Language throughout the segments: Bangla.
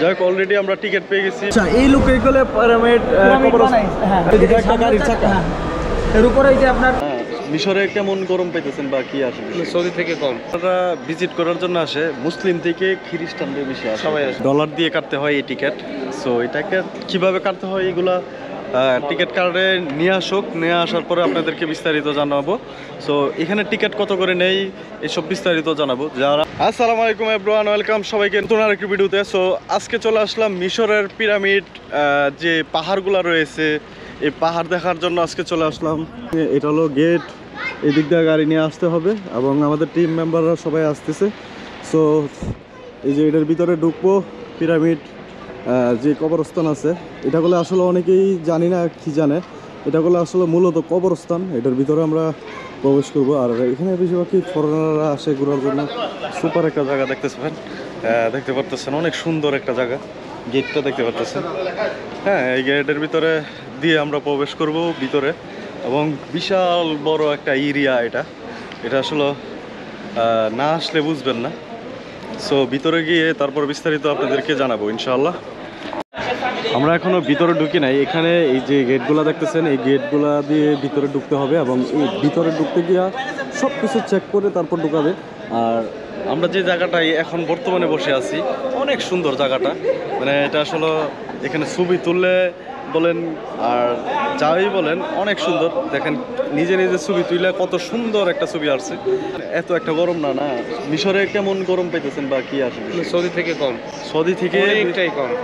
যাই হোক অলরেডি আমরা টিকিট পেয়ে গেছি। আচ্ছা এই লোকে গেলে পিরামিড একটা গাড়ির চাকা এর উপরে এই যে আপনার মিশরে কেমন গরম পাইতেছেন বা কি আসে? সৌদি থেকে কম। আপনারা ভিজিট করার জন্য আসে মুসলিম থেকে খ্রিস্টানদের বেশি আসে, সবাই আসে। ডলার দিয়ে কাটতে হয় এই টিকিট। সো এটাকে কিভাবে কাটতে হয় এগুলা টিকিট কার্ডে নিয়ে আসুক, নিয়ে আসার পরে আপনাদেরকে বিস্তারিত জানাবো। সো এখানে টিকিট কত করে নেই এসব বিস্তারিত জানাবো। যারা আসসালামু আলাইকুম এভরিওয়ান, ওয়েলকাম সবাইকে নতুন আরেকটি ভিডিওতে। সো আজকে চলে আসলাম মিশরের পিরামিড, যে পাহাড়গুলো রয়েছে এই পাহাড় দেখার জন্য আজকে চলে আসলাম। এটা হলো গেট, এই দিক দিয়ে গাড়ি নিয়ে আসতে হবে এবং আমাদের টিম মেম্বাররা সবাই আসতেছে। সো এই যে এটার ভিতরে ঢুকবো। পিরামিড যে কবরস্থান আছে এটাগুলো আসলে অনেকেই জানি না কি জানে, এটাগুলো আসলে মূলত কবরস্থান। এটার ভিতরে আমরা প্রবেশ করব। আর এখানে বেশিরভাগই ফরেনাররা আসে ঘোরার জন্য। সুপার একটা জায়গা দেখতেছেন, দেখতে পারতেছেন অনেক সুন্দর একটা জায়গা। গেটটা দেখতে পারতেছেন, হ্যাঁ এই গেটের ভিতরে দিয়ে আমরা প্রবেশ করব ভিতরে। এবং বিশাল বড় একটা এরিয়া এটা আসলে না আসলে বুঝবেন না। সো ভিতরে গিয়ে তারপর বিস্তারিত আপনাদেরকে জানাবো ইনশাআল্লাহ। আমরা এখনো ভিতরে ঢুকি নাই। এখানে এই যে গেটগুলো দেখতেছেন এই গেটগুলা দিয়ে ভিতরে ঢুকতে হবে এবং এই ভিতরে ঢুকতে গিয়া সব কিছু চেক করে তারপর ঢুকাবে। আর আমরা যে জায়গাটায় এখন বর্তমানে বসে আছি অনেক সুন্দর জায়গাটা, মানে এটা আসলে এখানে ছবি তুললে বলেন আর যাই বলেন অনেক সুন্দর। দেখেন নিজে নিজে ছবি তুললে কত সুন্দর একটা ছবি আসছে। এত একটা গরম না না মিশরে কেমন গরম পাইতেছেন বা কি আসে? সৌদি থেকে কম। সৌদি থেকে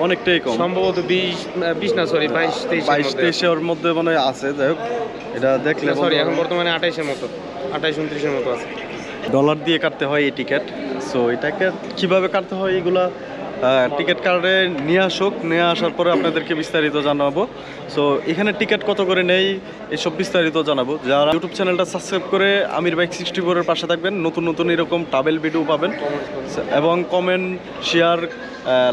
অনেকটাই কম, সম্ভবত 20 না সরি 22-23 মধ্যে মানে আছে। যাই হোক এটা দেখলে সরি এখন বর্তমানে 28-এর মতো 28-29-এর মতো আছে। ডলার দিয়ে কাটতে হয় এই টিকিট। সো এটাকে কিভাবে কাটতে হয় এগুলা টিকিট কার্ডে নিয়ে আসুক, নিয়ে আসার পরে আপনাদেরকে বিস্তারিত জানাবো। সো এখানে টিকিট কত করে নেই এসব বিস্তারিত জানাবো। যারা ইউটিউব চ্যানেলটা সাবস্ক্রাইব করে আমির বাইক 64-এর পাশে থাকবেন, নতুন নতুন এরকম ট্রাভেল ভিডিও পাবেন এবং কমেন্ট শেয়ার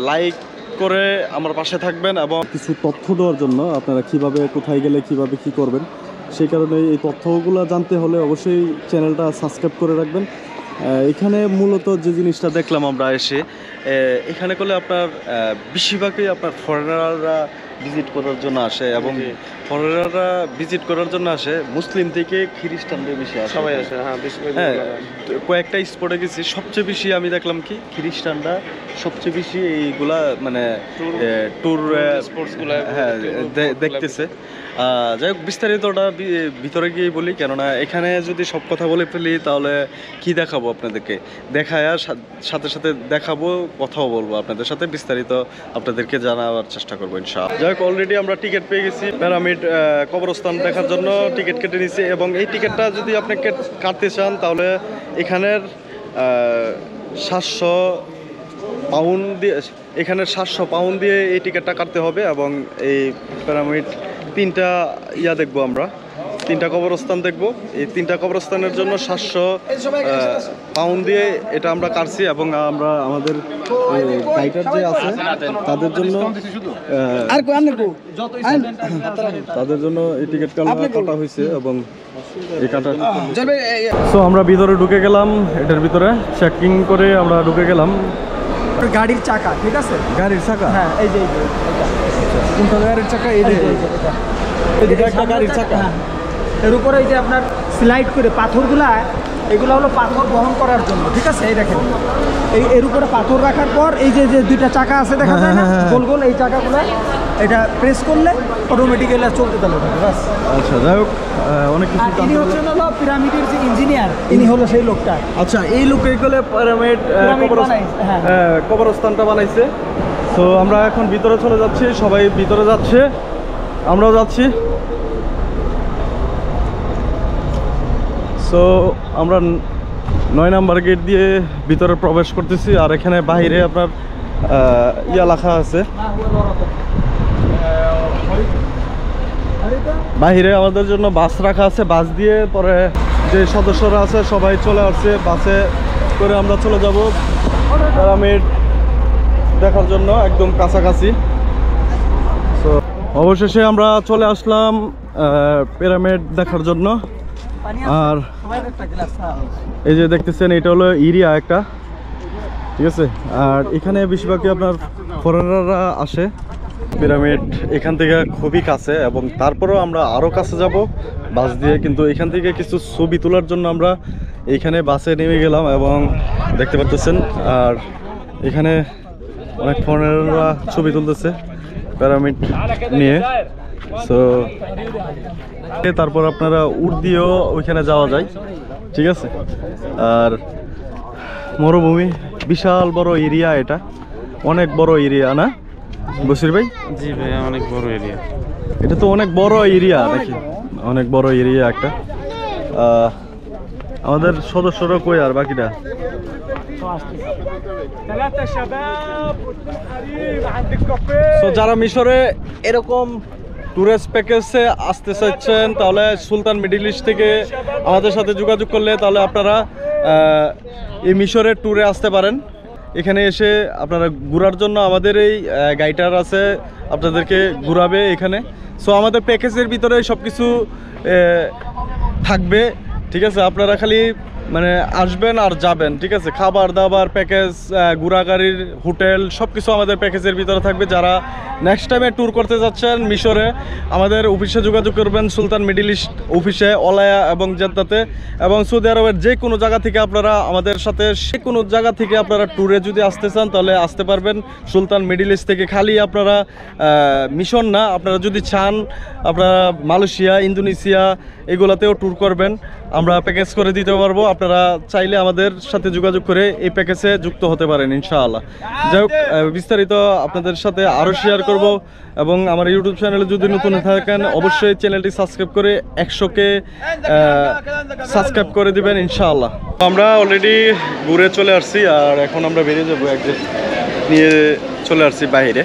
লাইক করে আমার পাশে থাকবেন। এবং কিছু তথ্য দেওয়ার জন্য আপনারা কিভাবে কোথায় গেলে কিভাবে কি করবেন সেই কারণে এই তথ্যগুলো জানতে হলে অবশ্যই চ্যানেলটা সাবস্ক্রাইব করে রাখবেন। এখানে মূলত যে জিনিসটা দেখলাম আমরা এসে এখানে করলে আপনার বেশিরভাগই আপনার ফরেনাররা ভিজিট করার জন্য আসে এবং ফরেনাররা ভিজিট করার জন্য আসে মুসলিম থেকে খ্রিস্টানদের বেশি আসে, সবাই আসে। হ্যাঁ কয়েকটা স্পটে গেছি, সবচেয়ে বেশি আমি দেখলাম কি খ্রিস্টানরা সবচেয়ে বেশি এইগুলা মানে ট্যুর স্পোর্টসগুলো হ্যাঁ দেখতেছে। যাই হোক বিস্তারিতটা ভিতরে গিয়ে বলি, কেননা এখানে যদি সব কথা বলে ফেলি তাহলে কি দেখাবো আপনাদেরকে, দেখায় সাথে সাথে দেখাবো, কথাও বলবো আপনাদের সাথে, বিস্তারিত আপনাদেরকে জানাবার চেষ্টা করবো ইনশাআল্লাহ। যাই হোক অলরেডি আমরা টিকিট পেয়ে গেছি পিরামিড কবরস্থান দেখার জন্য। টিকিট কেটে নিয়েছি এবং এই টিকিটটা যদি আপনি কাটতে চান তাহলে এখানের 700 পাউন্ড দিয়ে, এখানে 700 পাউন্ড দিয়ে এই টিকিটটা কাটতে হবে। এবং এই পিরামিড 3টা দেখবো আমরা, 3টা কবরস্থান দেখবো। এই 3টা কবরস্থানের জন্য 700 পাউন্ড দিয়ে এটা আমরা কাটছি এবং আমরা আমাদের গাইডার যে আছে তাদের জন্য এই টিকিট কাটা হয়েছে এবং এই কাটা। সো আমরা ভিতরে ঢুকে গেলাম, এটার ভিতরে চেকিং করে আমরা ঢুকে গেলাম। গাড়ির চাকা, ঠিক আছে গাড়ির চাকা, হ্যাঁ এই যে কোনটা গাড়ির চাকা? এটা একটা গাড়ির চাকা। এর উপরে এই যে আপনার স্লাইড করে পাথরগুলা, এগুলো হলো পাথর বহন করার জন্য, ঠিক আছে। এই দেখেন এর উপরে পাথর রাখার পর এই যে 2টা চাকা আছে দেখা যায় না গোল গোল, এই চাকাগুলো এটা প্রেস করলে অটোমেটিক্যালি চলতে থাকবে। আচ্ছা যাই হোক অনেক কিছু। ইনি হচ্ছেন হলো পিরামিডের যে ইঞ্জিনিয়ার, ইনি হলো সেই লোকটা। আচ্ছা এই লোক এগুলো পিরামিড কবরস্থানটা বানাইছে। তো আমরা এখন ভিতরে চলে যাচ্ছি, সবাই ভিতরে যাচ্ছে, আমরাও যাচ্ছি। সো আমরা 9 নাম্বার গেট দিয়ে ভিতরে প্রবেশ করতেছি। আর এখানে বাইরে আপনার লেখা আছে, বাহিরে আমাদের জন্য বাস রাখা আছে। বাস দিয়ে পরে যে সদস্যরা আছে সবাই চলে আসছে, বাসে করে আমরা চলে যাব পিরামিড দেখার জন্য একদম কাছাকাছি। তো অবশেষে আমরা চলে আসলাম পিরামিড দেখার জন্য। আর এই যে দেখতেছেন এটা হলো এরিয়া একটা, ঠিক আছে। আর এখানে বেশিরভাগই আপনার ফরেনাররা আসে। পিরামিড এখান থেকে খুবই কাছে এবং তারপরেও আমরা আরও কাছে যাব বাস দিয়ে, কিন্তু এখান থেকে কিছু ছবি তোলার জন্য আমরা এইখানে বাসে নেমে গেলাম এবং দেখতে পাচ্ছেন। আর এখানে অনেক ফরেনাররা ছবি তুলতেছে পিরামিড নিয়ে। সো তারপর আপনারা উট দিয়েও ওইখানে যাওয়া যায়, ঠিক আছে। আর মরুভূমি, বিশাল বড় এরিয়া, এটা অনেক বড় এরিয়া না বসির ভাই? জি ভাই, অনেক বড় এরিয়া। এটা তো অনেক বড় এরিয়া, দেখি অনেক বড় এরিয়া একটা। আমাদের সদস্যরা কই আর বাকিটা? তো যারা মিশরে এরকম ট্যুরিস্ট প্যাকেজে আসতে চাচ্ছেন তাহলে সুলতান মিডল ইস্ট থেকে আমাদের সাথে যোগাযোগ করলে তাহলে আপনারা এই মিশরের ট্যুরে আসতে পারেন। এখানে এসে আপনারা ঘোরার জন্য আমাদের এই গাইডার আছে, আপনাদেরকে ঘোরাবে এখানে। সো আমাদের প্যাকেজের ভিতরে সব কিছু থাকবে, ঠিক আছে। আপনারা খালি মানে আসবেন আর যাবেন, ঠিক আছে। খাবার দাবার প্যাকেজ, ঘোরাগাড়ির হোটেল সব কিছু আমাদের প্যাকেজের ভিতরে থাকবে। যারা নেক্সট টাইমে ট্যুর করতে যাচ্ছেন মিশরে, আমাদের অফিসে যোগাযোগ করবেন, সুলতান মিডল ইস্ট অফিসে, অলায়া এবং জেদ্দাতে। এবং সৌদি আরবের যে কোনো জায়গা থেকে আপনারা আমাদের সাথে, সে কোনো জায়গা থেকে আপনারা ট্যুরে যদি আসতে চান তাহলে আসতে পারবেন সুলতান মিডল ইস্ট থেকে। খালি আপনারা মিশন না, আপনারা যদি চান আপনারা মালয়েশিয়া, ইন্দোনেশিয়া এগুলাতেও ট্যুর করবেন, আমরা প্যাকেজ করে দিতে পারবো। আপনারা চাইলে আমাদের সাথে যোগাযোগ করে এই প্যাকেজে যুক্ত হতে পারেন ইনশাআল্লাহ। যাই হোক, বিস্তারিত আপনাদের সাথে আরও শেয়ার করব। এবং আমার ইউটিউব চ্যানেলে যদি নতুন থাকেন অবশ্যই চ্যানেলটি সাবস্ক্রাইব করে 100কে সাবস্ক্রাইব করে দিবেন ইনশাআল্লাহ। আমরা অলরেডি ঘুরে চলে আসছি আর এখন আমরা বেরিয়ে যাবো, একদিন নিয়ে চলে আসছি বাইরে।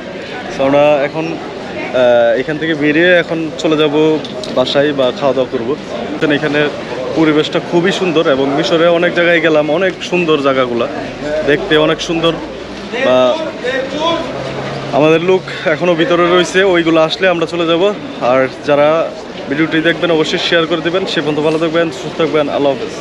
তো আমরা এখন এখান থেকে বেরিয়ে এখন চলে যাব বাসায় বা খাওয়া দাওয়া করবো। এখানে পরিবেশটা খুবই সুন্দর এবং মিশরে অনেক জায়গায় গেলাম, অনেক সুন্দর জায়গাগুলো দেখতে, অনেক সুন্দর। বা আমাদের লোক এখনও ভিতরে রয়েছে, ওইগুলো আসলে আমরা চলে যাব। আর যারা ভিডিওটি দেখবেন অবশ্যই শেয়ার করে দেবেন। সে পর্যন্ত ভালো থাকবেন, সুস্থ থাকবেন, আল্লাহ হাফেজ।